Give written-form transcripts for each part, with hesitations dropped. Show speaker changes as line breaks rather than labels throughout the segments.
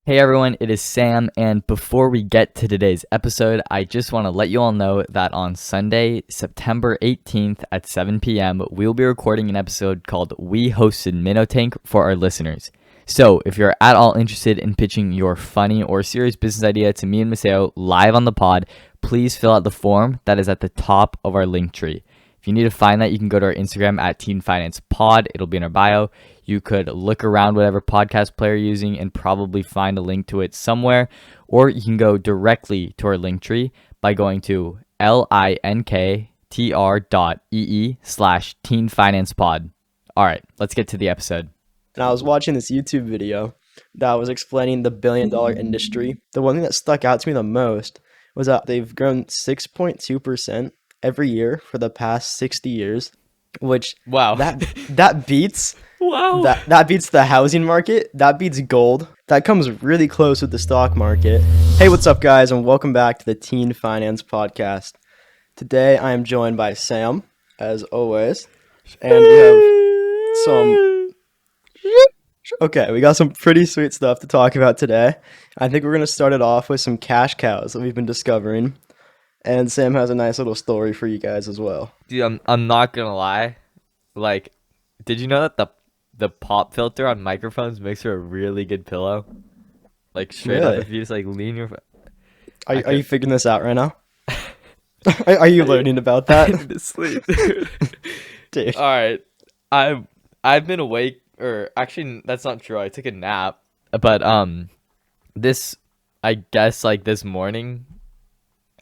Hey everyone, it is Sam, and before we get to today's episode, I just want to let you all know that on Sunday, September 18th at 7 p.m., we'll be recording an episode called We Hosted MINNOW TANK for our listeners. So if you're at all interested in pitching your funny or serious business idea to me and Maseo live on the pod, please fill out the form that is at the top of our link tree. If you need to find that, you can go to our Instagram at Teen Finance Pod. It'll be in our bio. You could look around whatever podcast player you're using and probably find a link to it somewhere. Or you can go directly to our link tree by going to linktr.ee/Teen Finance Pod. All right, let's get to the episode.
And I was watching this YouTube video that was explaining the billion-dollar industry. The one thing that stuck out to me the most was that they've grown 6.2% every year for the past 60 years, which
Wow.
that beats
Wow.
that beats the housing market. That beats gold. That comes really close with the stock market. Hey, what's up, guys, and welcome back to the Teen Finance Podcast. Today, I am joined by Sam, as always, and we have we got some pretty sweet stuff to talk about today. I think we're going to start it off with some cash cows that we've been discovering. And Sam has a nice little story for you guys as well.
Dude, I'm not gonna lie. Like, did you know that the pop filter on microphones makes for a really good pillow? Like, straight up,
Really?
if you just like lean your
Are you figuring this out right now? Are you learning about that?
to sleep, dude.
Dude.
All right, I've been awake, or actually, that's not true. I took a nap, but this, I guess, like this morning,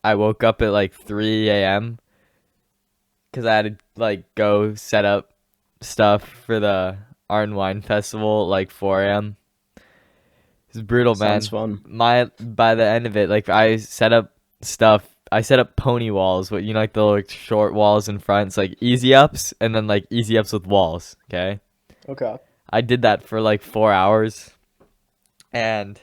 I woke up at like 3 a.m. because I had to like go set up stuff for the Art and Wine Festival like 4 a.m. It's brutal, man.
Sounds fun.
By the end of it, like I set up stuff. I set up pony walls, what like the like short walls in front. It's like easy ups and then like easy ups with walls. Okay.
Okay.
I did that for like 4 hours, and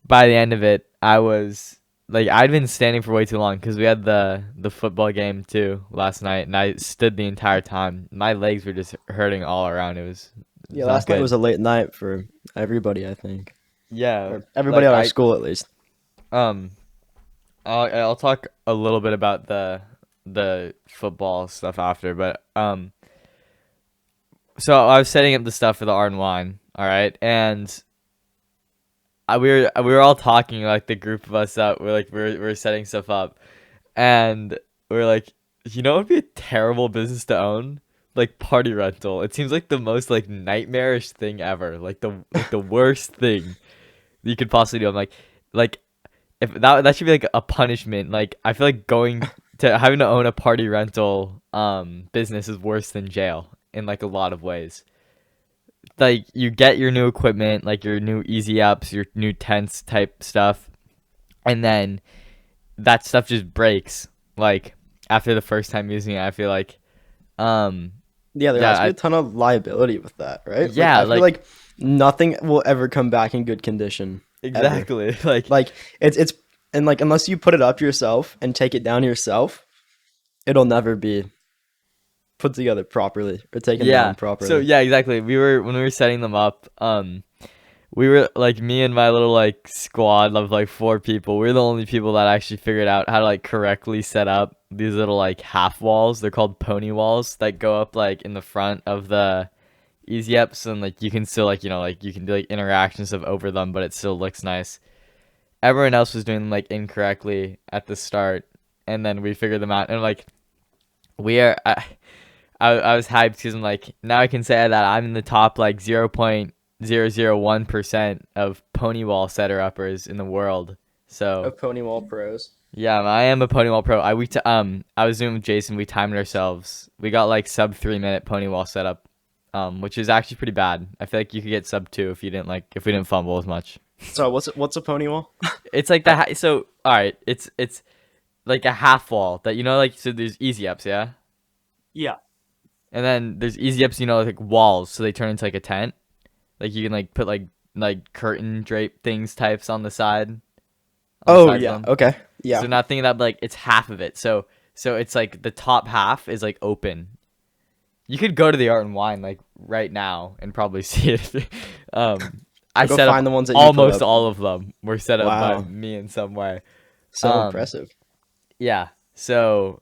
by the end of it, I was like, I'd been standing for way too long because we had the football game too last night, and I stood the entire time. My legs were just hurting all around. It was
Yeah,
not
last night
good.
was a late night for everybody, I think.
Yeah,
Or everybody
like
at our school, at least.
um, I'll talk a little bit about the football stuff after, but so I was setting up the stuff for the Art and Wine, all right, and we were all talking, like the group of us that we're setting stuff up, and we're like, it would be a terrible business to own, like party rental. It seems like the most like nightmarish thing ever, like the worst thing you could possibly do. I'm like if that should be like a punishment. Like I feel like having to own a party rental business is worse than jail in like a lot of ways. Like you get your new equipment, like your new easy ups, your new tents type stuff, and then that stuff just breaks like after the first time using it. I feel like
Yeah, there
yeah,
has to be a ton of liability with that, right?
Yeah,
I feel like nothing will ever come back in good condition. Ever.
exactly.
Like it's and like unless you put it up yourself and take it down yourself, it'll never be put together properly or taken down properly.
So yeah, exactly. When we were setting them up, we were like, me and my little like squad of like 4 people. We're the only people that actually figured out how to like correctly set up these little like half walls. They're called pony walls that go up like in the front of the easy ups, and like you can still like like you can do like interactions of over them, but it still looks nice. Everyone else was doing them like incorrectly at the start, and then we figured them out, and like we are. I was hyped because I'm like, now I can say that I'm in the top like 0.001% of pony wall setter uppers in the world. So
Of pony wall pros.
yeah, I am a pony wall pro. I was doing with Jason. We timed ourselves. We got like sub 3 minute pony wall setup, which is actually pretty bad. I feel like you could get sub 2 if we didn't fumble as much.
So what's a pony wall?
It's like so all right. It's like a half wall that like, so there's easy ups, yeah.
Yeah.
And then there's easy ups, like walls, so they turn into like a tent. Like you can like put like curtain drape things types on the side. On the
Oh
sides of
yeah.
them.
Okay. Yeah.
So not thinking that, but like it's half of it. So it's like the top half is like open. You could go to the Art and Wine like right now and probably see it. I
Or go
set up
find the ones that you put
almost
up.
all of them were set up by
Wow,
me in some way.
so
Um,
impressive.
yeah. So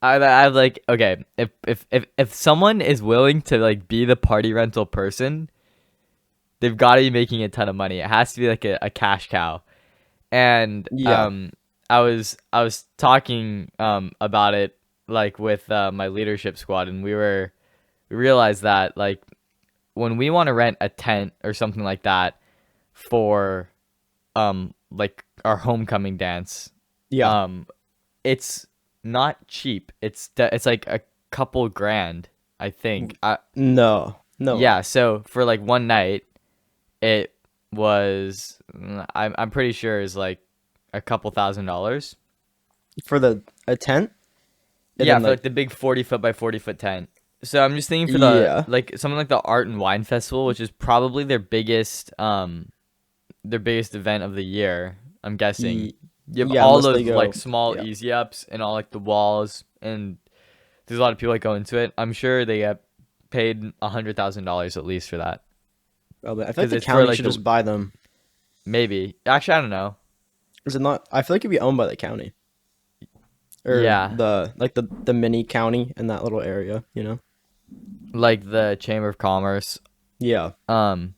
I like okay, if someone is willing to like be the party rental person, they've got to be making a ton of money. It has to be like a cash cow. And
Yeah,
I was talking about it like with my leadership squad, and we realized that like when we want to rent a tent or something like that for like our homecoming dance,
yeah.
um it's not cheap. It's like a couple grand, I think.
No, no way.
Yeah, so for like one night, it was I'm pretty sure is like a couple $1,000.
For the a tent, and
Yeah,
then
for
like
like the big 40 foot by 40 foot tent. So I'm just thinking for the
yeah,
like something like the Art and Wine Festival, which is probably their biggest event of the year. I'm guessing.
ye-
You have
yeah.
all
Unless they
those like
go,
small
yeah.
easy ups and all like the walls, and there's a lot of people that go into it. I'm sure they get paid $100,000 at least for that
Probably. I feel like
because
the
it's for
county
like
should
the
just buy them.
maybe actually I don't know.
Is it not? I feel like it'd be owned by the county or
Yeah,
the mini county in that little area. You know?
like the Chamber of Commerce.
Yeah.
Um,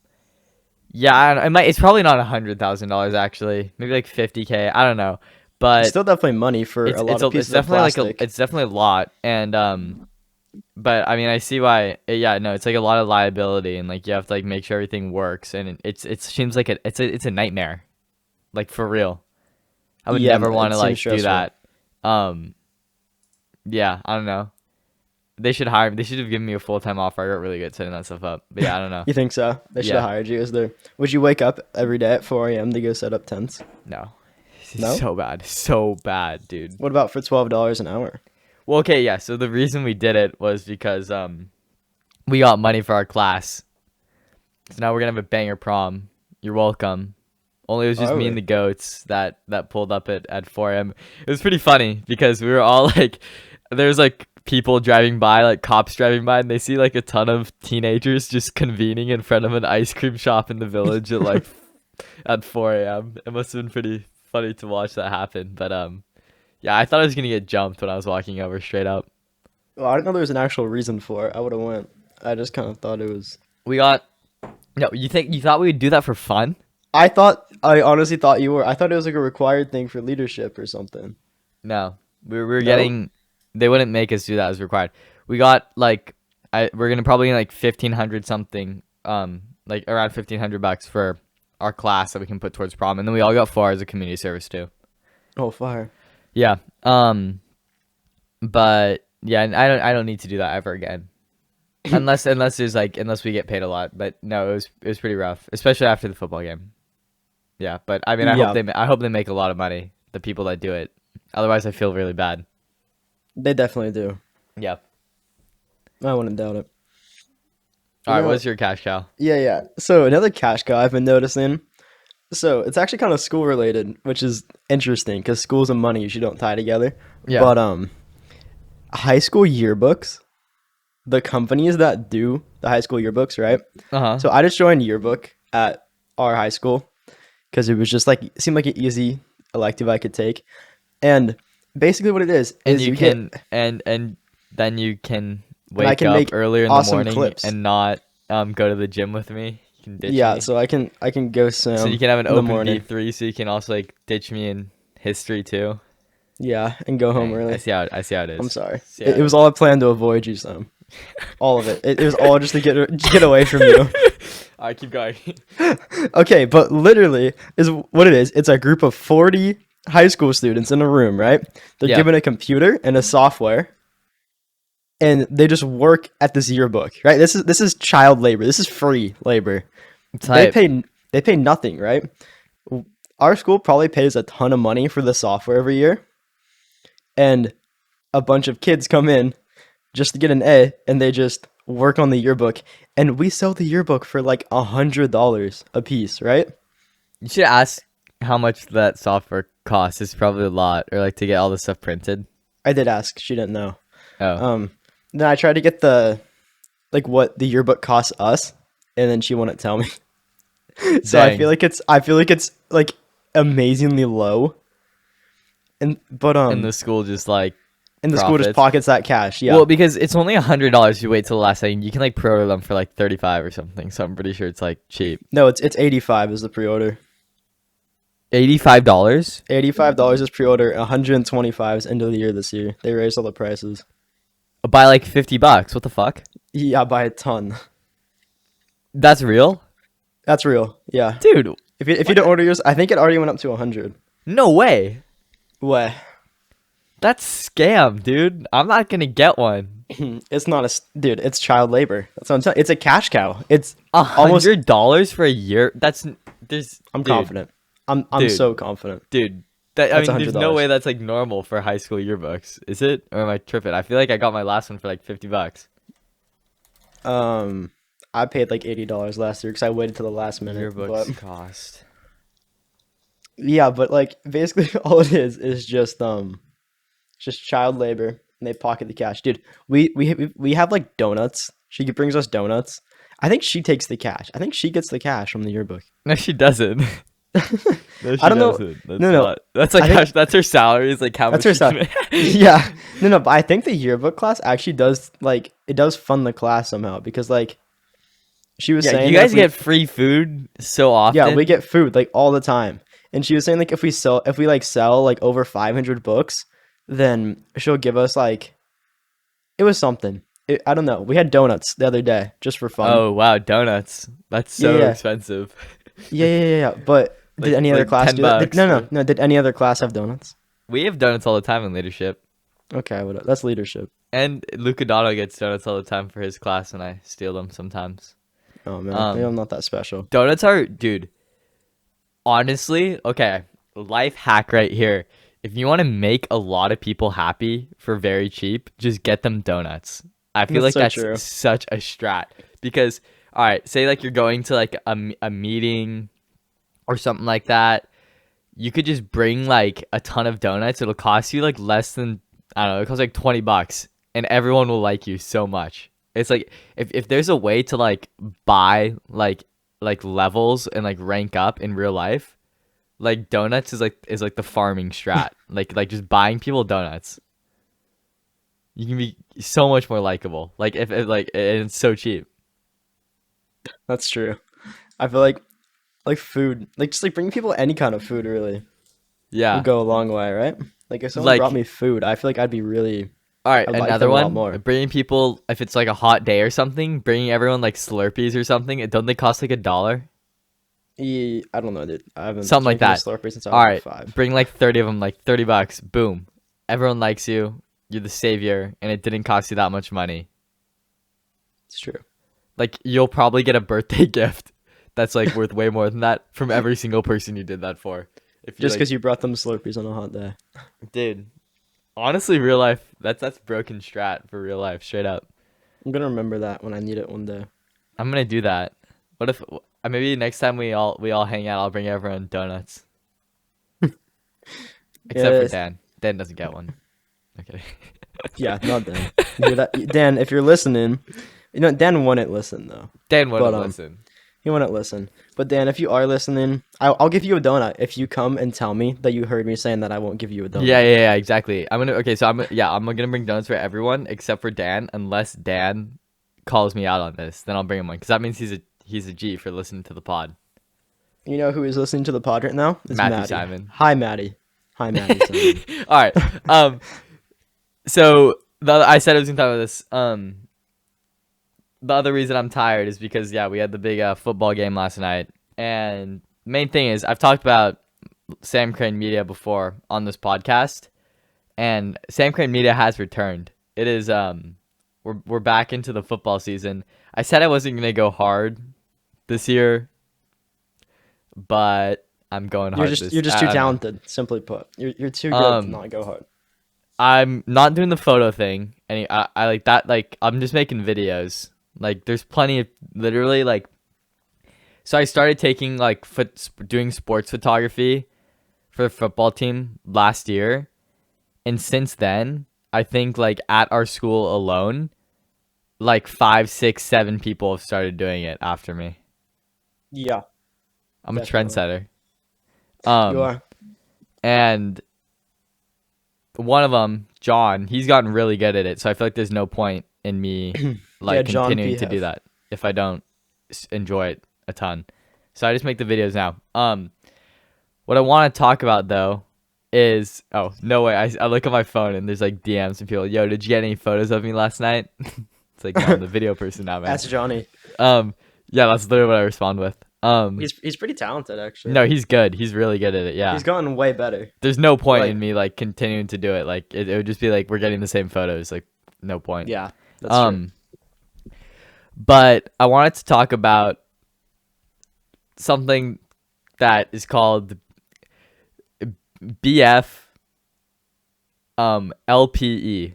yeah, I don't, it might. It's probably not $100,000 actually. Maybe like 50K. I don't know,
It's
but
still definitely money for a lot of
it's
pieces of
definitely like a
plastic.
it's definitely a lot. And but I mean I see why. Yeah, no, it's like a lot of liability, and like you have to like make sure everything works, and it seems like it's a nightmare, like for real. I would
Yeah,
never want
it
to
seems
like do
stressful.
that. Um, yeah, I don't know. They should hire me. They should have given me a full time offer. I got really good at setting that stuff up. But yeah, I don't know.
You think so? They should have
Yeah,
hired you. Is there? Would you wake up every day at 4 a.m. to go set up tents?
no, it's
No.
so bad, dude.
What about for $12 an hour?
Well, okay, yeah. So the reason we did it was because we got money for our class. So now we're gonna have a banger prom. You're welcome. Only it was
Oh,
just
are
me
we?
and the goats that pulled up at 4 a.m. It was pretty funny because we were all like, there's like people driving by, like cops driving by, and they see like a ton of teenagers just convening in front of an ice cream shop in the village at like at 4 a.m. It must have been pretty funny to watch that happen. But yeah, I thought I was gonna get jumped when I was walking over straight up.
Well, I didn't know there was an actual reason for it. I would have went. I just kind of thought it was.
We got no. You thought we would do that for fun?
I honestly thought you were. I thought it was like a required thing for leadership or something.
No, we were
No?
getting. They wouldn't make us do that as required. We got like we're gonna probably get like 1,500 something, like around $1,500 for our class that we can put towards prom, and then we all got 4 hours of community service too.
Oh, fire.
Yeah. But yeah, I don't need to do that ever again. Unless there's like unless we get paid a lot. But no, it was pretty rough, especially after the football game. Yeah, but I mean,
Yeah,
I hope they make a lot of money. The people that do it. Otherwise, I feel really bad.
they definitely do.
Yeah.
I wouldn't doubt it.
All
You
right.
know,
What's your cash cow?
yeah, yeah. So another cash cow I've been noticing. So it's actually kind of school related, which is interesting because schools and money usually don't tie together.
Yeah.
But high school yearbooks, the companies that do the high school yearbooks, right?
Uh huh.
So I just joined yearbook at our high school because it was just like it seemed like an easy elective I could take. And basically what it
And
is
you
you get
can and then you can
and I
wake
can
up
make
earlier in the
awesome
morning
clips.
and not go to the gym with me. You can ditch
Yeah,
me.
so I can go
So you
swim
can have an
in the
open
morning.
B3, so you can also like ditch me in history too.
Yeah, and go home
Dang,
early.
I see how it
I'm
is.
sorry.
See how
It was all I planned to avoid you, Sam. All of it. It was all just to get away from you.
All right, keep going.
Okay, but literally is what it is. It's a group of 40 high school students in a room, right? They're
Yeah.
given a computer and a software, and they just work at this yearbook, right? This is child labor. This is free labor. They
Type.
pay nothing, right? Our school probably pays a ton of money for the software every year, and a bunch of kids come in just to get an A, and they just work on the yearbook, and we sell the yearbook for like $100 a piece, right?
You should ask how much that software costs. It's probably a lot, or like to get all the stuff printed.
I did ask. She didn't know.
Oh,
Then I tried to get the like what the yearbook costs us, and then she wouldn't tell me. So I feel
Dang.
like it's like amazingly low, and but
And the school just like
and the school just
profits.
pockets that cash.
Well,
Yeah.
because it's only $100. You wait till the last second. You can like pre-order them for like 35 or something. So I'm pretty sure it's like cheap.
No, it's 85 is the pre-order.
$85.
$85 is pre-order. 125 is end of the year this year. They raised all the prices.
By like $50. What the fuck?
Yeah, by a ton.
That's real,
That's real. Yeah.
dude.
If you don't order yours, I think it already went up to 100.
No way.
Way.
That's scam, dude. I'm not gonna get one.
It's not dude. It's child labor. That's what I'm telling. It's a cash cow. It's almost.
$100 for a year. There's.
I'm
dude,
confident. I'm
Dude.
so confident.
dude. I
That's
mean, there's no
$100.
way that's like normal for high school yearbooks, is it? Or am I tripping? I feel like I got my last one for like $50.
I paid like $80 last year because I waited till the last minute.
Yearbooks
But
cost.
yeah, but like basically all it is just child labor, and they pocket the cash. Dude, we have like donuts. She brings us donuts. I think she takes the cash. I think she gets the cash from the yearbook.
No, she doesn't. No, she
I don't know.
doesn't. That's
No, no.
not. That's like
I think-
that's her salary. Is like how
That's
much
her
she can make.
Yeah. No, but I think the yearbook class actually does like it does fund the class somehow because like she was
Yeah,
saying
you
that
guys
if we-
get free food so often.
yeah, we get food like all the time. And she was saying like if we like sell like over 500 books, then she'll give us like it was something. I don't know. We had donuts the other day just for fun.
Oh wow, donuts. That's so
Yeah.
expensive.
Yeah. But did
Like-
any other
like
class
10
do that?
bucks
No. Did any other class have donuts?
We have donuts all the time in leadership,
Okay, that's leadership.
and Luca Dono gets donuts all the time for his class, and I steal them sometimes.
Oh man, maybe
Um,
I'm not that special.
Donuts are, dude. Honestly, okay, life hack right here. If you want to make a lot of people happy for very cheap, just get them donuts. I feel
That's
like
so
that's
true.
such a strat because, all right, say like you're going to like a meeting or something like that. You could just bring like a ton of donuts. It'll cost you like less than, I don't know, it costs like $20 and everyone will like you so much. It's like if there's a way to like buy like levels and like rank up in real life, like donuts is like the farming strat. like just buying people donuts. You can be so much more likable. Like if like and it's so cheap.
That's true. I feel like food, like just like bringing people any kind of food really will
Yeah.
go a long way, right? Like if someone
Like-
brought me food, I feel like I'd be really
All right,
I'd like
another
them a lot
one.
more.
Bringing people if it's like a hot day or something, bringing everyone like Slurpees or something. Don't they cost like $1?
I don't know, dude. I haven't
Something like
drank a
that.
Slurpee since I
All
was
right,
like 5.
bring like 30 of them, like $30. Boom, everyone likes you. You're the savior, and it didn't cost you that much money.
It's true.
Like you'll probably get a birthday gift that's like worth way more than that from every single person you did that for. If
Just because you brought them Slurpees on a hot day.
dude, honestly, real life, that's broken strat for real life, straight up.
I'm gonna remember that when I need it one day.
I'm gonna do that. What if maybe next time we all hang out, I'll bring everyone donuts. Except for
Yes.
Dan. Dan doesn't get one. Okay.
Yeah, not Dan. You hear that? Dan, if you're listening, Dan wouldn't listen though.
Dan wouldn't
But,
listen.
He wouldn't listen. But Dan, if you are listening, I'll give you a donut if you come and tell me that you heard me saying that I won't give you a donut.
Yeah, exactly. I'm gonna bring donuts for everyone except for Dan, unless Dan calls me out on this. Then I'll bring him one because that means he's a G for listening to the pod.
You know who is listening to the pod right now? It's
Matthew
Maddie.
Simon.
Hi, Maddie. Hi, Maddie. Simon.
All right. So I said I was gonna talk about this. The other reason I'm tired is because we had the big football game last night, and main thing is I've talked about Sam Crane Media before on this podcast, and Sam Crane Media has returned. It is we're back into the football season. I said I wasn't gonna go hard this year, but I'm going hard.
You're just too
I don't know.
talented. Simply put, you're too good to not go hard.
I'm not doing the photo thing. I like that. Like I'm just making videos. Like there's plenty of literally like. So I started taking like doing sports photography for the football team last year, and since then I think like at our school alone, like 5, 6, 7 people have started doing it after me.
Yeah.
I'm a
Definitely.
trendsetter.
You
Um,
are.
and one of them, John, he's gotten really good at it. So I feel like there's no point in me
Yeah,
like
John
continuing
P.
to do
Hef.
that if I don't enjoy it a ton. So I just make the videos now. What I want to talk about though is oh no way I look at my phone and there's like DMs and people, yo, did you get any photos of me last night? It's like no, I'm the video person now, man.
Ask Johnny.
Um, yeah, that's literally what I respond with.
He's pretty talented actually.
No, he's good. He's really good at it.
He's
Yeah.
gotten way better.
There's no point
Like,
in me like continuing to do it. Like it would just be like we're getting the same photos. Like no point.
yeah, that's true.
Um, but I wanted to talk about something that is called BF LPE,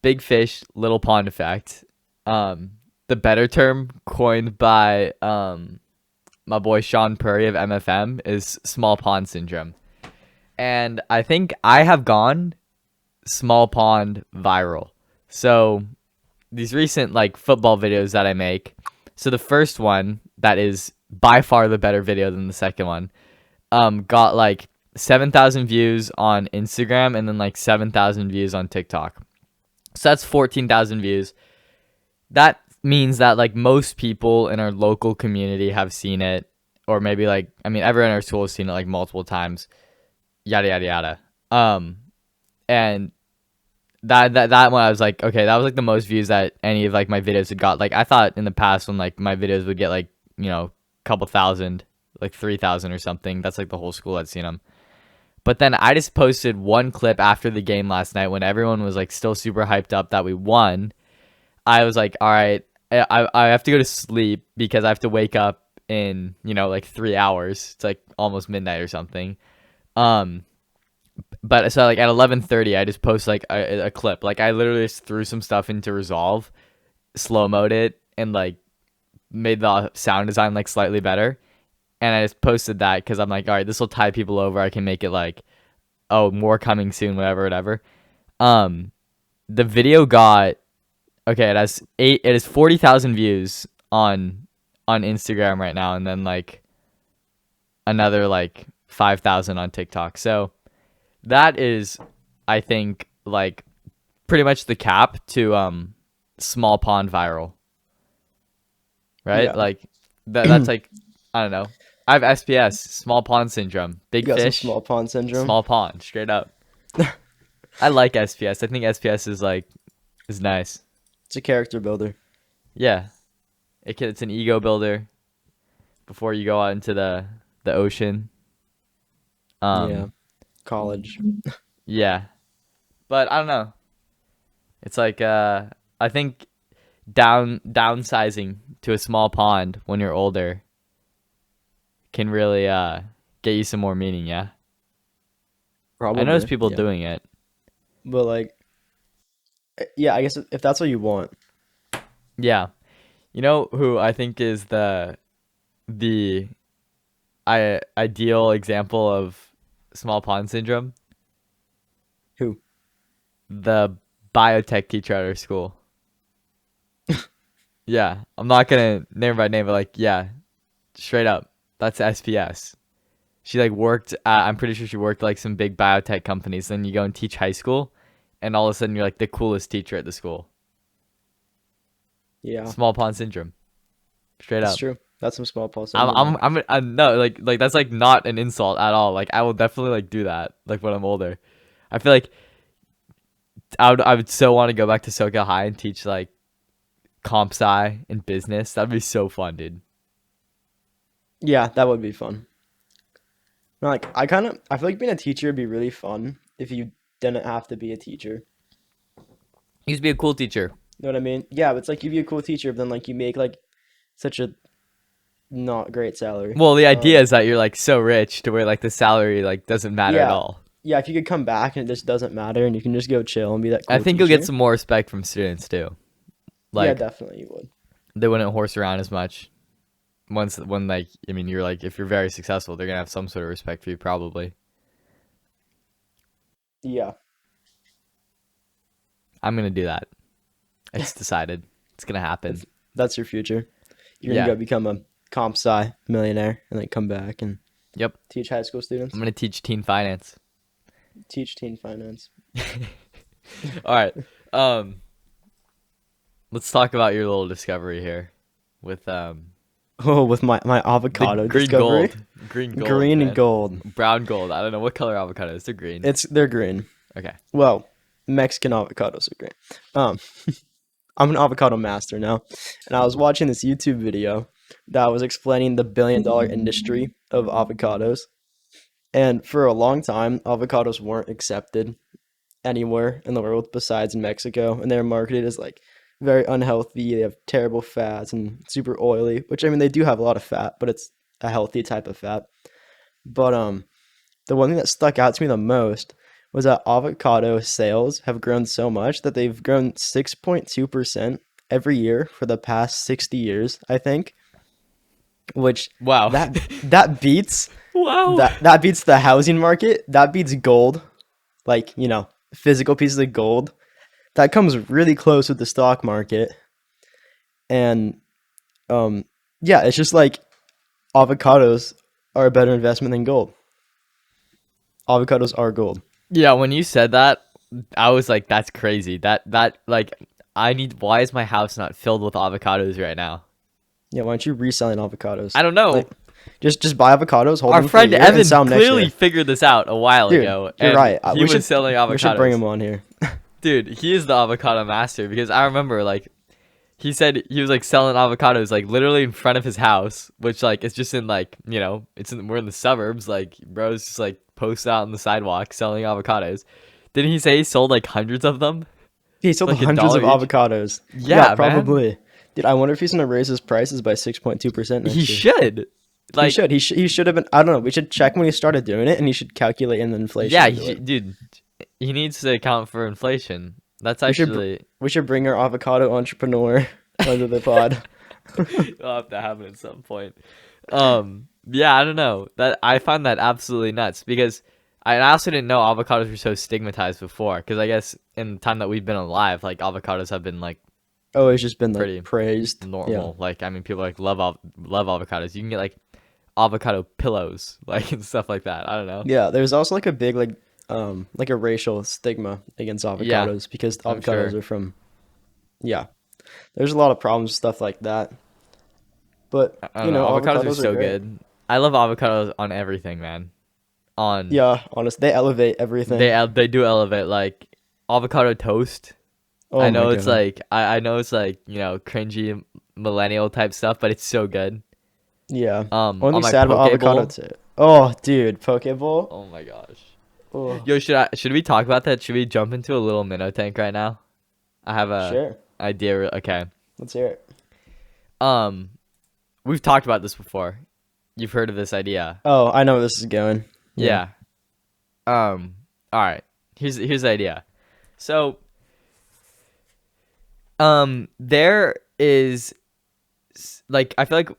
Big Fish Little Pond Effect. The better term coined by my boy Sean Purry of MFM is small pond syndrome. And I think I have gone small pond viral. So these recent like football videos that I make. So the first one that is by far the better video than the second one got like 7,000 views on Instagram and then like 7,000 views on TikTok. So that's 14,000 views. That means that like most people in our local community have seen it, or maybe like I mean everyone in our school has seen it like multiple times. Yada yada yada. And that one I was like, okay, that was like the most views that any of like my videos had got. Like I thought in the past when like my videos would get like a couple thousand, like 3,000 or something. That's like the whole school had seen them. But then I just posted one clip after the game last night when everyone was like still super hyped up that we won. I was like, all right, I have to go to sleep because I have to wake up in like 3 hours. It's like almost midnight or something. Um, but so like at 11:30, I just post like a clip. Like I literally just threw some stuff into Resolve, slow mode it, and like made the sound design like slightly better. And I just posted that because I'm like, all right, this will tie people over. I can make it like, oh, more coming soon, whatever, whatever. Um, the video got okay. It has 40,000 views on Instagram right now, and then like another like 5,000 on TikTok. So that is, I think, like pretty much the cap to small pond viral, right?
Yeah.
Like that's like I don't know. I have SPS, small pond syndrome,
You
big
got some
fish,
small pond syndrome.
small pond, straight up. I like SPS. I think SPS is nice.
It's a character builder.
Yeah, it's an ego builder before you go out into the ocean.
Yeah.
Um,
College.
yeah, but I don't know. It's like I think downsizing to a small pond when you're older can really get you some more meaning. Yeah, I notice
Probably.
people
Yeah.
doing it.
But like, yeah, I guess if that's what you want.
Yeah, you know who I think is the ideal example of small pond syndrome?
Who?
The biotech teacher at our school. Yeah, I'm not gonna name her by name, but like, yeah, straight up, that's SPS. She like worked. I'm pretty sure she worked like some big biotech companies. Then you go and teach high school, and all of a sudden you're like the coolest teacher at the school.
Yeah.
Small pond syndrome, straight
That's
up.
true. That's some small pond
I'm
syndrome.
I'm no like that's like not an insult at all. Like I will definitely like do that like when I'm older. I feel like I would so want to go back to SoCal High and teach like comp sci and business. That'd be so fun, dude.
Yeah, that would be fun. No, like I feel like being a teacher would be really fun if you didn't have to be a teacher.
He used to be a cool teacher.
You know what I mean? Yeah, but it's like you'd be a cool teacher, but then like you make like such a not great salary.
Well, the idea is that you're like so rich to where like the salary like doesn't matter at
Yeah,
all.
yeah. If you could come back and it just doesn't matter, and you can just go chill and be that
I
cool
think you'll get
teacher.
some more respect from students too.
Yeah,
Like
definitely you would.
they wouldn't horse around as much. When like I mean you're like if you're very successful, they're gonna have some sort of respect for you probably.
Yeah,
I'm gonna do that. I just decided it's gonna happen.
that's your future. You're gonna
Yeah.
go become comp sci millionaire and then come back and
Yep.
teach high school
I'm
students.
gonna teach teen finance.
Teach teen finance.
All right. Um, let's talk about your little discovery here with
Oh, with my
the
avocado
green
discovery.
gold, green gold,
Green and
man.
gold.
Brown gold. I don't know what color avocados. They're green.
They're green.
Okay.
Well, Mexican avocados are green. Um, I'm an avocado master now, and I was watching this YouTube video that was explaining the billion-dollar industry of avocados. And for a long time, avocados weren't accepted anywhere in the world besides in Mexico, and they're marketed as like very unhealthy. They have terrible fats and super oily, which I mean they do have a lot of fat, but it's a healthy type of fat. But the one thing that stuck out to me the most was that avocado sales have grown so much that they've grown 6.2% every year for the past 60 years, I think, which
Wow.
that beats
Wow.
that beats the housing market. That beats gold, like, physical pieces of gold. That comes really close with the stock market. And yeah, it's just like avocados are a better investment than gold. Avocados are gold.
Yeah, when you said that, I was like, that's crazy. That like why is my house not filled with avocados right now?
Yeah, why don't you reselling avocados?
I don't know.
Like, just buy avocados, hold
Our
them for a
friend
year,
Evan
and sell them next
clearly
year.
figured this out a while
Dude,
ago.
you're
and
right.
He was selling avocados.
We should bring him on here.
Dude, he is the avocado master because I remember like he said he was like selling avocados like literally in front of his house, which like it's just in like, we're in the suburbs, like bro's just like posted out on the sidewalk selling avocados. Didn't he say he sold like hundreds of them?
He sold
Like
hundreds of
$1 each?
avocados.
Yeah, man.
probably. Dude, I wonder if he's gonna raise his prices by 6.2% next
He
year.
should. Like
He should. He should have been. I don't know. We should check when he started doing it, and he should calculate in the inflation.
yeah,
into it.
dude, he needs to account for inflation. That's
We should
actually
We should bring our avocado entrepreneur onto the pod.
it'll have to happen at some point. Yeah, I don't know. That I find that absolutely nuts because I also didn't know avocados were so stigmatized before. Because I guess in the time that we've been alive, like avocados have been like
Oh, it's just been like
Pretty
praised.
normal. Like I mean, people like love avocados. You can get like avocado pillows, like and stuff like that. I don't know.
Yeah, there's also like a big like a racial stigma against
Yeah,
avocados because
I'm
avocados
sure.
are from. Yeah, there's a lot of problems with stuff like that. But
I don't know. Avocados are so
great.
good. I love avocados on everything, man. On
Yeah, honest, they elevate everything.
they do elevate like avocado toast.
Oh
I
my
know it's
God.
like I know it's like cringy millennial type stuff, but it's so good.
Yeah.
On
Only
my
sad about
poke
avocado
bowl.
too. Oh, dude, poke bowl.
Oh my gosh.
Oh,
Yo, should we talk about that? Should we jump into a little minnow tank right now? I have a
sure.
idea. Okay.
Let's hear it.
Um, we've talked about this before. You've heard of this idea.
Oh, I know where this is going.
Yeah. All right. Here's the idea. So, there is like I feel like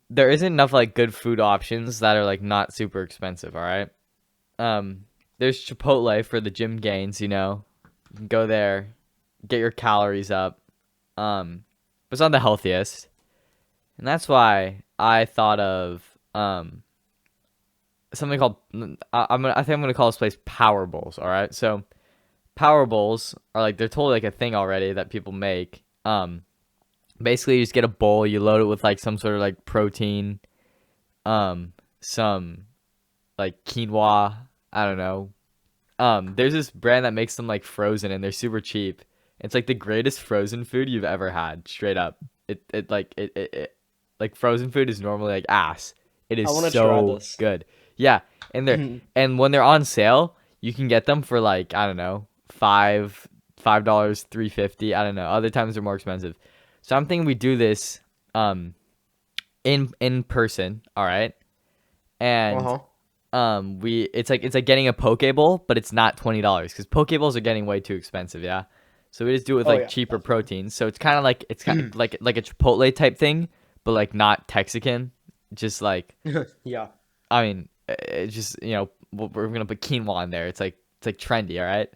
there isn't enough like good food options that are like not super expensive. All right. There's Chipotle for the gym gains. You can go there, get your calories up. But it's not the healthiest, and that's why I thought of something called I think I'm gonna call this place Power Bowls. All right, so Power Bowls are like they're totally like a thing already that people make. Basically, you just get a bowl, you load it with like some sort of like protein, some like quinoa. I don't know. There's this brand that makes them like frozen, and they're super cheap. It's like the greatest frozen food you've ever had, straight up. It like frozen food is normally like ass. It is
I wanna try
so
this.
good. Yeah, and when they're on sale, you can get them for like I don't know $5, $3.50. I don't know. Other times they're more expensive. So I'm thinking we do this in person. All right, and
Uh-huh.
it's like getting a poke bowl, but it's not $20 because poke bowls are getting way too expensive. Yeah. So we just do it with
Oh,
like
yeah,
cheaper proteins. So it's kind of like like a Chipotle type thing, but like not Texican. Just like
Yeah.
I mean, it's just we're gonna put quinoa in there. It's like trendy, all right.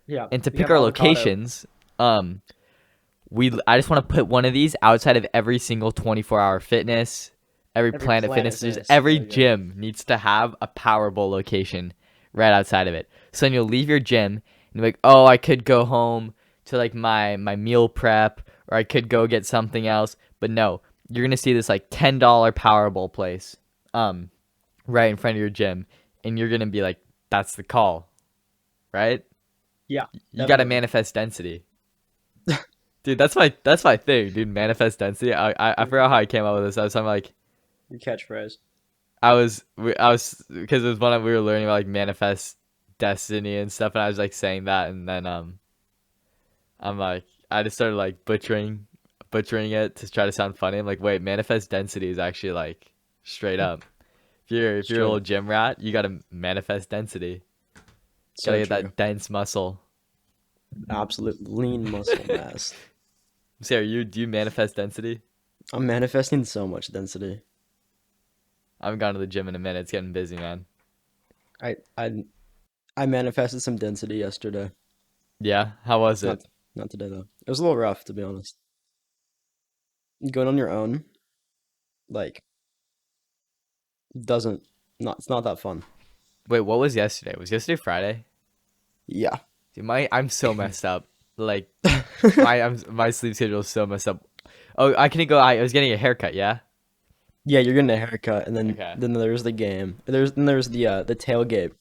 Yeah.
And to
We
pick
have
our
avocado.
locations, I just want to put one of these outside of every single 24-hour fitness, Every
Every
Planet
Planet
Fitness,
Fitness.
every
There you go.
gym needs to have a Power Bowl location right outside of it. So then you'll leave your gym and you're like, oh, I could go home to like my meal prep, or I could go get something else. But no, you're gonna see this like $10 Power Bowl place, right in front of your gym, and you're gonna be like, that's the call, right?
Yeah,
You gotta
definitely.
manifest density. Dude, that's my thing, dude. Manifest density. I forgot how I came up with this. I was talking like
Your catchphrase.
I was because it was one we were learning about like manifest destiny and stuff, and I was like saying that, and then I'm like I just started like butchering it to try to sound funny. I'm like, wait, manifest density is actually like straight up. If you're a
Straight
little
up.
gym rat, you gotta manifest density. Gotta
So
get
true.
that dense muscle.
Absolute lean muscle mass.
Sarah, do you manifest density?
I'm manifesting so much density.
I haven't gone to the gym in a minute. It's getting busy, man.
I I I manifested some density yesterday.
Yeah, how was it?
Not not today though. It was a little rough to be honest. Going on your own, like, doesn't not it's not that fun.
Wait, what was yesterday? Was yesterday Friday?
Yeah.
Dude, I'm so messed up. Like my sleep schedule is so messed up. Oh, I couldn't go. I was getting a haircut. Yeah.
Yeah, you're getting a haircut, and then
Okay.
then there's the game. There's the tailgate,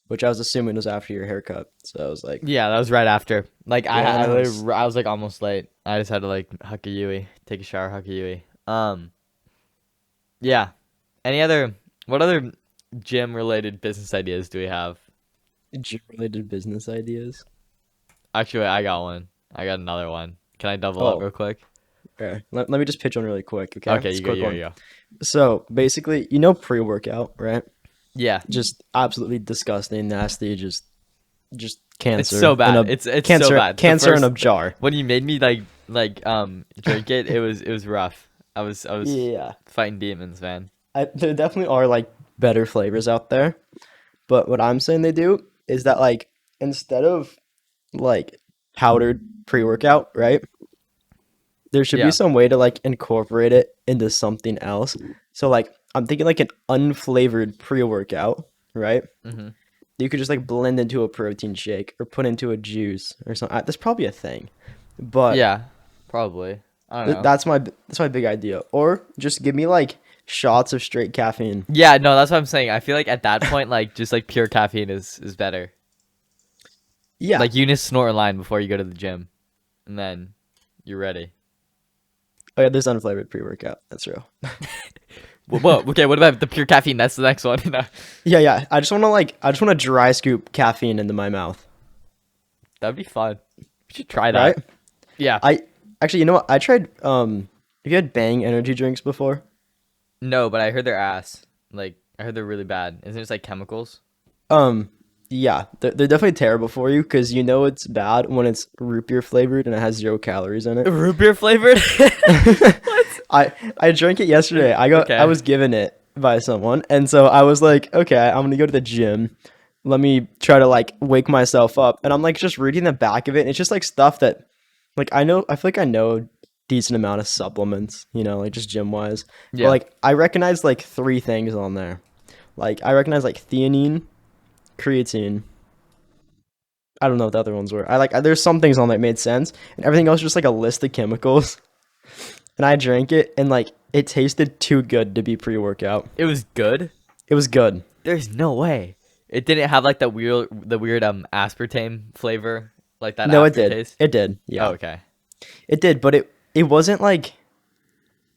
which I was assuming was after your haircut. So I was like,
Yeah, that was right after. Like
yeah, nice.
I was like almost late. I just had to like huck a Yui, take a shower, huck a Yui. Yeah. What other gym related business ideas do we have?
Gym-related business ideas.
Actually, I got one. I got another one. Can I double up
Oh,
real quick?
okay. Let me just pitch one really quick, okay?
Okay,
It's a
you go,
quick
you go,
one.
you go.
So basically, pre-workout, right?
Yeah.
Just absolutely disgusting, nasty, just
It's
cancer
so
in
bad.
a
It's so bad. The
cancer in a
first
jar.
when you made me drink it, it was rough. I was
Yeah.
fighting demons, man.
There definitely are like better flavors out there, but what I'm saying they do is that like instead of like powdered pre-workout, right? There should be
Yeah.
some way to like incorporate it into something else. So like I'm thinking like an unflavored pre-workout, right?
Mhm.
You could just like blend into a protein shake or put into a juice or something. That's probably a thing, but
Yeah. Probably. I don't know.
that's my big idea. Or just give me like shots of straight caffeine.
Yeah, no, that's what I'm saying. I feel like at that point, like just like pure caffeine is better.
Yeah.
Like you just snort a line before you go to the gym, and then you're ready.
Oh yeah, there's unflavored pre-workout. That's real.
Well, okay. What about the pure caffeine? That's the next one.
Yeah, yeah. I just want to dry scoop caffeine into my mouth,
That'd be fun. We should try
right?
that. Yeah.
I actually, you know what? I tried have you had Bang energy drinks before?
No, but I heard they're ass. Like I heard they're really bad. Isn't it just like chemicals?
Um yeah, they're definitely terrible for you because you know it's bad when it's root beer flavored and it has 0 calories in it.
Root beer flavored?
I drank it yesterday. I
Okay.
was given it by someone, and so I was like, okay, I'm gonna go to the gym. Let me try to like wake myself up, and I'm like just reading the back of it, and it's just like stuff that like I feel like I know a decent amount of supplements, like just gym wise. But
Yeah.
like I recognize like three things on there. Like I recognize like theanine, creatine. I don't know what the other ones were. There's some things on there that made sense, and everything else just like a list of chemicals. And I drank it, and like it tasted too good to be pre-workout.
It was good.
It was good.
There's no way. It didn't have like the weird aspartame flavor, like that
No, it did.
aftertaste.
It did.
Oh,
Yeah,
okay.
it did. But it wasn't like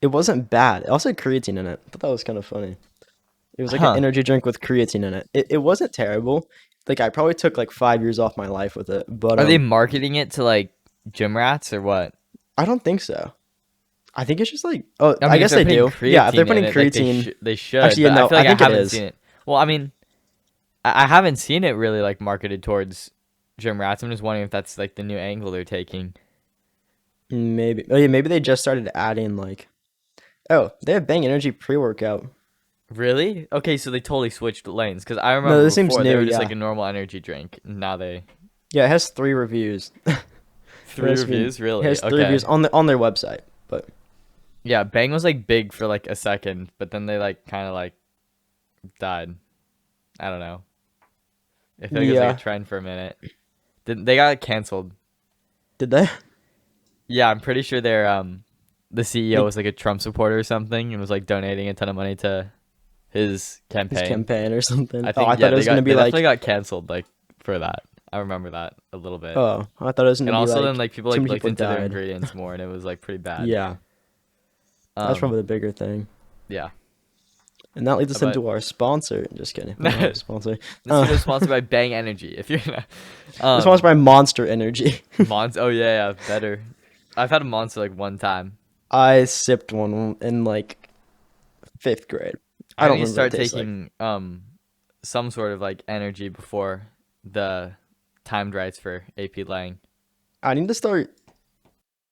it wasn't bad. It also had creatine in it. I thought that was kind of funny. It was like an
Huh.
energy drink with creatine in it. It wasn't terrible. Like I probably took like 5 years off my life with it, but
Are they marketing it to like gym rats or what?
I don't think so. I think it's just like oh,
I
I
mean, if
guess
they're
they
putting
do. Yeah, if they're
creatine in
putting
it, like
creatine,
they should.
actually, yeah,
But I
no,
feel
I
like I
think it
haven't
is.
seen it. Well, I mean, I haven't seen it really like marketed towards gym rats. I'm just wondering if that's like the new angle they're taking.
Maybe. Oh yeah, maybe they just started adding like oh, they have Bang Energy pre-workout.
Really? Okay, so they totally switched lanes because I
No,
remember
this seems
before they
new.
were just
Yeah,
like a normal energy drink. And now they
yeah. It has 3 reviews. It
three
has been-
reviews.
it
Really?
has 3 reviews
Okay.
on their website, but
Yeah, Bang was like big for like a second, but then they like kind of like died. I don't know. I feel like it was like a
Yeah.
trend for a minute. They got canceled.
Did they?
Yeah, I'm pretty sure the CEO
Like
was like a Trump supporter or something and was like donating a ton of money to his
his
campaign.
campaign or something.
I
Oh,
think
I thought it was gonna
they
be
definitely
like.
got canceled like for that. I remember that a little bit.
Oh, I thought it was gonna
And
be
also then
like
like people
too
like
many
looked
people
into their
died.
ingredients more and it was like pretty bad.
Yeah, that's
Um
probably the bigger thing.
yeah.
And that leads us
But
into our sponsor. Just kidding. We don't have a
this
sponsor.
video is sponsored by Bang Energy. If you're
We're sponsored by Monster Energy.
Oh yeah, better. I've had a Monster like one time.
I sipped one in like fifth grade. I
I
don't
need to
remember what
start
it tastes like.
taking some sort of like energy before the timed rights for AP Lang.
I need to start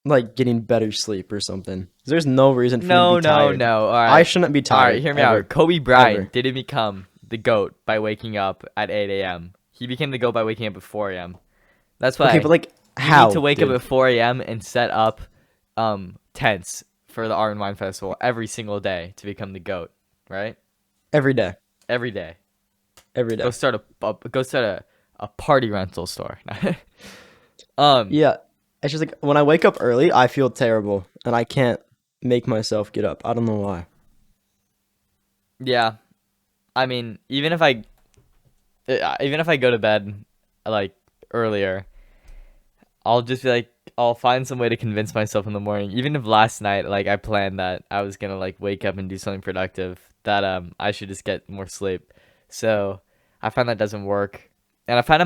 like getting better sleep or something. There's no reason for me to be
No, no,
tired.
no. All
I
right.
shouldn't be
All right,
tired
hear me out.
ever.
Kobe
Ever.
Bryant didn't become the GOAT by waking up at 8 a.m. He became the GOAT by waking up at 4 a.m. That's
Okay, but
why
like
you need
how,
to wake up
dude?
at 4 a.m. and set up tents for the Art and Wine Festival every single day to become the GOAT, right?
Every day.
Every day.
Every
Go
day.
start a party rental store. um
Yeah. It's just like when I wake up early, I feel terrible and I can't make myself get up. I don't know why.
yeah. I mean, even if I go to bed like earlier, I'll just be like I'll find some way to convince myself in the morning. Even if last night like I planned that I was going to like wake up and do something productive, that I should just get more sleep. So, I find that doesn't work. And I find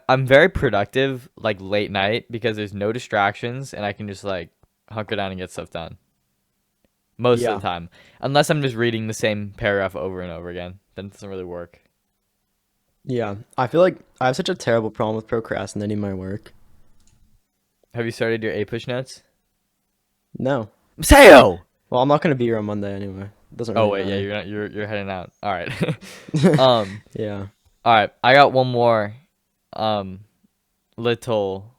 I'm very productive like late night because there's no distractions and I can just like hunker down and get stuff done most of
Yeah.
the time. Unless I'm just reading the same paragraph over and over again, then it doesn't really work.
Yeah. I feel like I have such a terrible problem with procrastinating my work.
Have you started your A push notes?
No.
Maseo!
Well, I'm not gonna be here on Monday anyway. It doesn't
Oh
really
wait, yeah,
matter.
you're not, you're heading out. All right. um,
Yeah.
all right. I got one more, um, little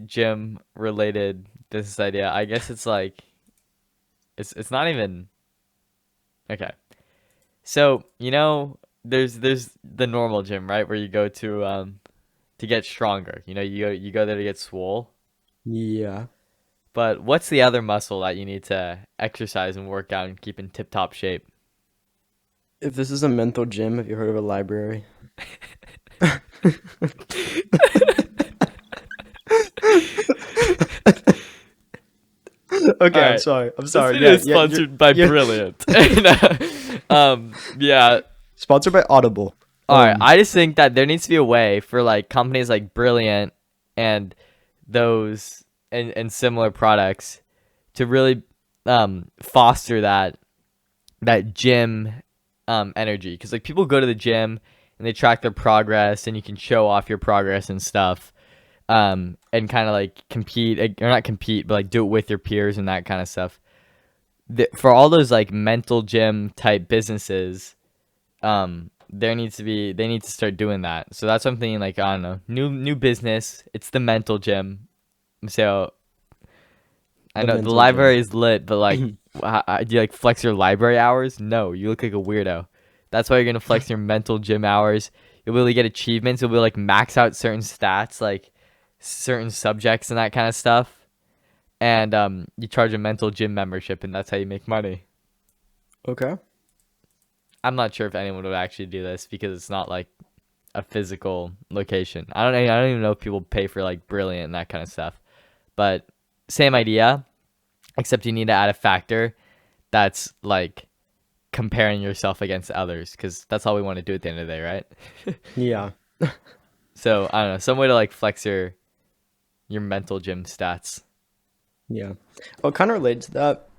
gym related business idea. I guess it's like, it's not even okay. So there's the normal gym, right, where you go to get stronger. You go there to get swole.
Yeah.
But what's the other muscle that you need to exercise and work out and keep in tip top shape?
If this is a mental gym, have you heard of a library?
All
Okay, I'm
right.
sorry. I'm
This
sorry.
video
Yeah,
is
yeah,
sponsored by
you're
Brilliant. Yeah.
sponsored by Audible.
All right.
Um,
I just think that there needs to be a way for like companies like Brilliant and those and similar products to really foster that gym energy because like people go to the gym and they track their progress and you can show off your progress and stuff and kind of like compete or not compete but like do it with your peers and that kind of stuff for all those like mental gym type businesses they need to start doing that. So that's what I'm thinking, like, I don't know, new business, it's the mental gym. So I
the
know the
mental gym.
library is lit, but like, do you like flex your library hours? No, you look like a weirdo. That's why you're gonna flex your mental gym hours. You'll be able to get achievements. You'll be able to, like max out certain stats, like certain subjects and that kind of stuff. And you charge a mental gym membership, and that's how you make money.
Okay.
I'm not sure if anyone would actually do this because it's not like a physical location. I don't even know if people pay for like Brilliant and that kind of stuff. But same idea, except you need to add a factor that's like comparing yourself against others because that's all we want to do at the end of the day, right?
Yeah.
So I don't know, some way to like flex your mental gym stats.
Yeah. Well, kind of related to that,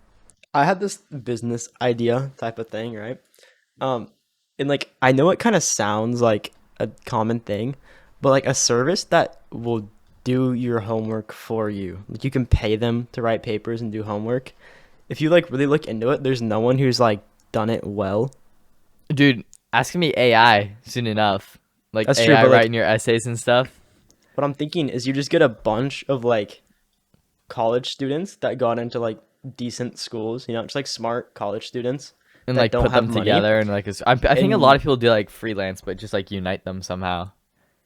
I had this business idea type of thing, right? Um, and like I know it kind of sounds like a common thing, but like a service that will do your homework for you. Like you can pay them to write papers and do homework. If you like really look into it, there's no one who's like done it well.
Dude, ask me AI soon enough. Like
That's true,
AI
but like
writing your essays and stuff.
what I'm thinking is you just get a bunch of like college students that got into like decent schools, just like smart college students
And
that
like
don't
put
have
them
money.
together and like I think a lot
And
of people do like freelance, but just like unite them somehow.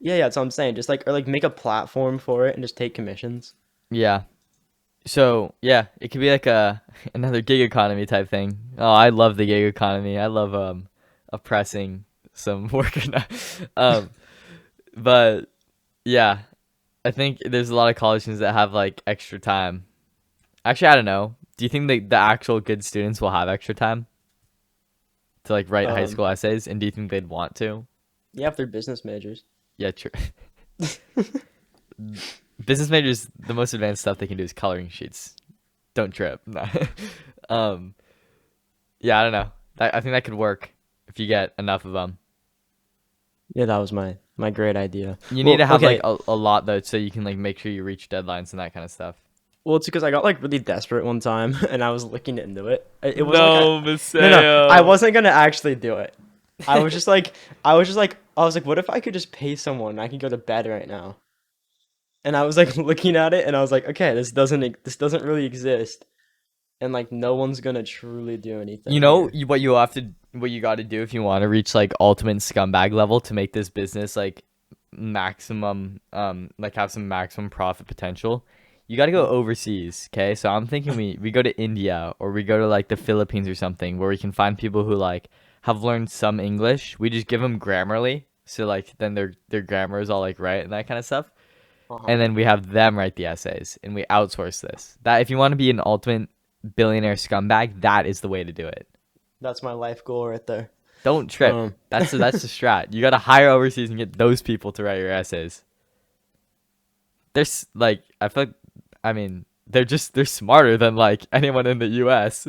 yeah, that's what I'm saying. Just like or like make a platform for it and just take commissions.
Yeah. So yeah, it could be like a another gig economy type thing. Oh, I love the gig economy. I love oppressing some worker. But yeah, I think there's a lot of college students that have like extra time. Actually, I don't know. Do you think the actual good students will have extra time to like write high
Um,
school essays? And do you think they'd want to?
yeah, if they're business majors.
Yeah, true. Business majors, the most advanced stuff they can do is coloring sheets. Don't trip. No. um, yeah, I don't know. I think that could work if you get enough of them.
Yeah, that was my great idea.
You need
Well,
to have like
okay.
a lot though, so you can like make sure you reach deadlines and that kind of stuff.
Well, it's because I got like really desperate one time, and I was looking into it. It wasn't like
No,
no, I
Maseo.
wasn't gonna actually do it. I was just like, I was like, what if I could just pay someone and I could go to bed right now? And I was like looking at it, and I was like, okay, this doesn't really exist, and like no one's gonna truly do
You
anything
know
here.
what you got to do if you want to reach like ultimate scumbag level to make this business like maximum like have some maximum profit potential. You got to go overseas, okay? So I'm thinking we go to India or we go to like the Philippines or something where we can find people who like have learned some English. We just give them Grammarly, so like then their grammar is all like right and that kind of stuff.
Uh-huh.
And then we have them write the essays and we outsource this. That if you want to be an ultimate billionaire scumbag, that is the way to do it.
That's my life goal right there.
Don't trip.
Um,
That's the strat. You got to hire overseas and get those people to write your essays. Like I feel like I mean they're smarter than like anyone in the U.S.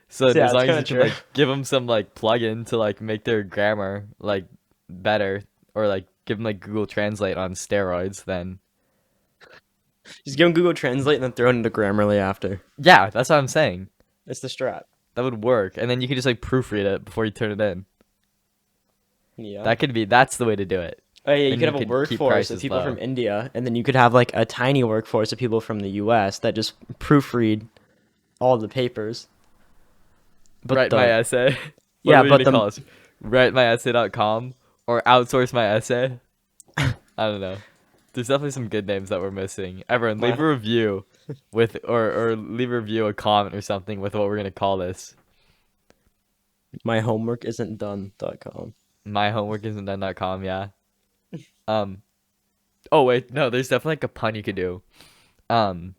So
so yeah,
as
it's
long as
kind
you
of
can
true.
like give them some like plugin to like make their grammar like better or like give them like Google Translate on steroids, then
Just give them Google Translate and then throw it into Grammarly after.
yeah, that's what I'm saying.
It's the strat.
That would work, and then you could just like proofread it before you turn it in.
Yeah.
That's the way to do it.
Oh yeah, you
Then
could
you
have a
could keep
workforce of
prices
people from
low.
India, and then you could have like a tiny workforce of people from the U.S. that just proofread all the papers. But
Write my
the
essay. What are
yeah,
we
but
gonna
the
call this? WriteMyEssay.com or outsource my essay? I don't know. There's definitely some good names that we're missing. Everyone, leave
my
a review with or leave a review, a comment or something with what we're gonna call this.
my homework isn't done.com.
My homework isn't done.com, yeah. Um oh wait, no, there's definitely like a pun you could do. Um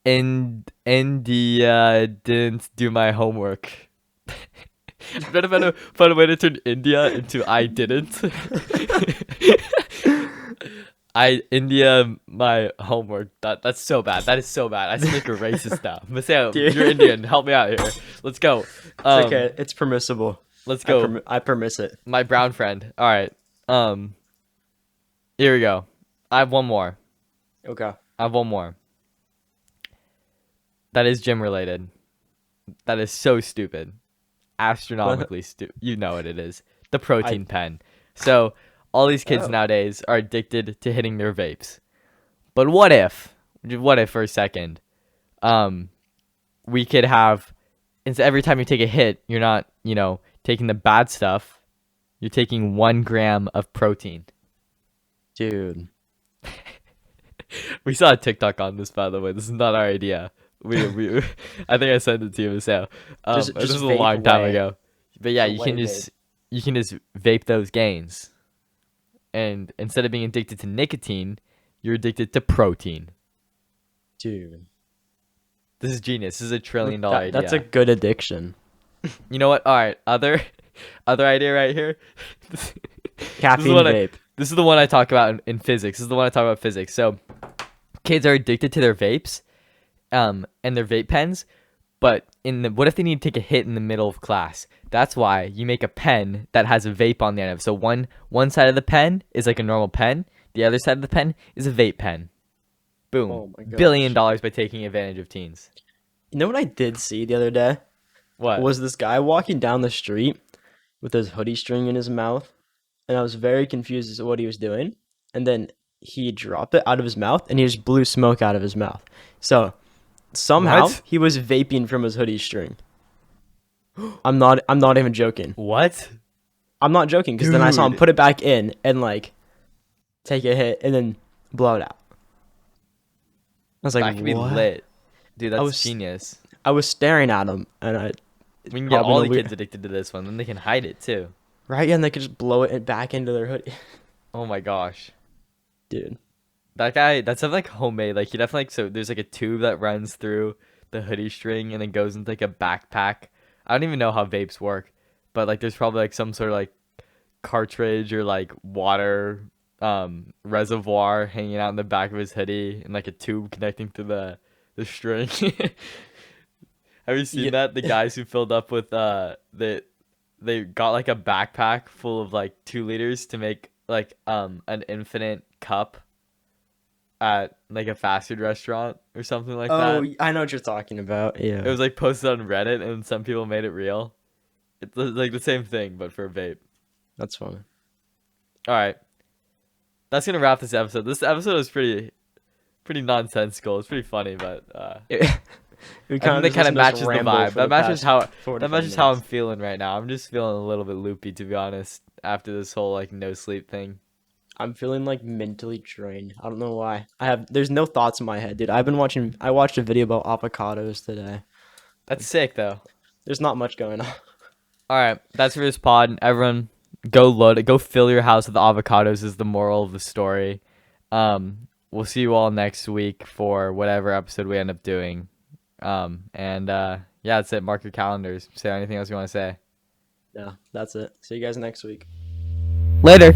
India didn't do my homework. Better find a way to turn India into I didn't. I India my homework. That's so bad. That is so bad. I sound like a racist now. Maseo,
Dude,
you're Indian. Help me out here. Let's go.
it's okay. It's permissible.
Let's go.
I permiss it.
My brown friend. All right. Here we go. I have one more.
Okay.
I have one more. That is gym related. That is so stupid. Astronomically stupid. You know what it is. The
I
protein pen. So all these kids
oh
nowadays are addicted to hitting their vapes. But what if for a second, um, we could have, instead every time you take a hit, you're not, taking the bad stuff. You're taking 1 gram of protein.
dude,
We saw a TikTok on this, by the way. This is not our idea. We I think I sent it to you, so this
just
was a
vape
long time
away.
ago. But yeah,
Just away vape,
you can just vape those gains, and instead of being addicted to nicotine, you're addicted to protein.
dude.
This is genius. This is $1 trillion
That's a
idea.
good addiction.
You know what? All right, other idea right here. This is the
Caffeine
one
vape.
this is the one I talk about in physics. This is the one I talk about physics. So kids are addicted to their vapes, and their vape pens. But what if they need to take a hit in the middle of class? That's why you make a pen that has a vape on the end of it. So one side of the pen is like a normal pen. The other side of the pen is a vape pen. Boom.
Oh my
Billion
gosh.
dollars by taking advantage of teens.
You know what I did see the other day?
What?
Was this guy walking down the street with his hoodie string in his mouth, and I was very confused as to what he was doing. And then he dropped it out of his mouth, and he just blew smoke out of his mouth. So Somehow
What?
he was vaping from his hoodie string. I'm not even joking.
What?
I'm not joking because then I saw him
Dude.
put it back in and like take a hit and then blow it out. I was
That
like,
could be
what?
lit. Dude,
I
that's
was
genius.
I was staring at him and it's
We can get
probably
all
no
the
weird,
kids addicted to this one, then they can hide it too.
right? Yeah, and they could just blow it back into their hoodie,
Oh my gosh.
dude.
That guy, that's something like homemade. Like he definitely like, so there's like a tube that runs through the hoodie string and then goes into like a backpack. I don't even know how vapes work, but like there's probably like some sort of like cartridge or like water reservoir hanging out in the back of his hoodie and like a tube connecting to the string. Have you seen
Yeah,
that? The guys who filled up with they got like a backpack full of like 2 liters to make like an infinite cup at like a fast food restaurant or something like
oh,
that.
I know what you're talking about.
It
Yeah,
was like posted on Reddit and some people made it real. It's like the same thing but for a vape.
that's funny.
All right. That's going to wrap this episode. This episode was pretty nonsensical. It's pretty funny, but
We
I think
kind of
that
just
kind of
listened to us
matches the
ramble
vibe.
for the past
That
45
matches how I'm
minutes.
feeling right now. I'm just feeling a little bit loopy to be honest after this whole like no sleep thing.
I'm feeling like mentally drained. I don't know why. There's no thoughts in my head, dude. I watched a video about avocados today.
That's sick though.
There's not much going on.
All right, that's for this pod. Everyone, go load it. Go fill your house with avocados. Is the moral of the story. We'll see you all next week for whatever episode we end up doing. Yeah, that's it. Mark your calendars. Say anything else you want to say.
Yeah, that's it. See you guys next week.
Later.